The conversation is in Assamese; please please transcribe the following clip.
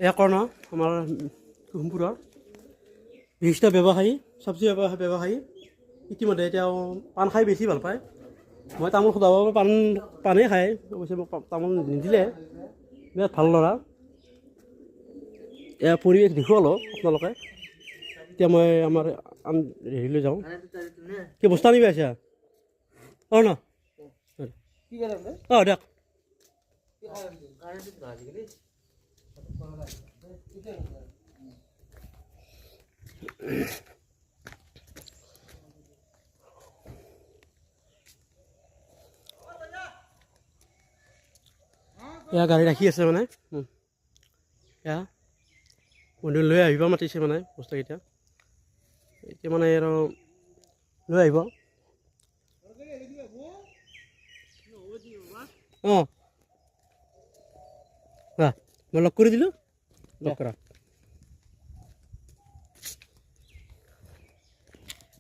এয়া কৰ্ণ আমাৰ কুহুমপুৰৰ বিশিষ্ট ব্যৱসায়ী চব্জি ব্যৱসায়ী ইতিমধ্যে এতিয়াও পাণ খাই বেছি ভাল পায়। মই তামোল সোধাব পাণেই খায়, অৱশ্যে মোক তামোল নিদিলে। বিৰাট ভাল ল'ৰা। এয়া পৰিৱেশ দেখুৱালোঁ আপোনালোকে। এতিয়া মই আমাৰ হেৰিলৈ যাওঁ। কি বস্তু আনিব আহিছা? ন দিয়ক। এয়া গাড়ী ৰাখি আছে মানে, এয়া বন্ধু লৈ আহিব মাতিছে মানে বস্তুকেইটা। এতিয়া মানে আৰু লৈ আহিব। অঁ মই লগ কৰি দিলোঁ, লগ কৰা।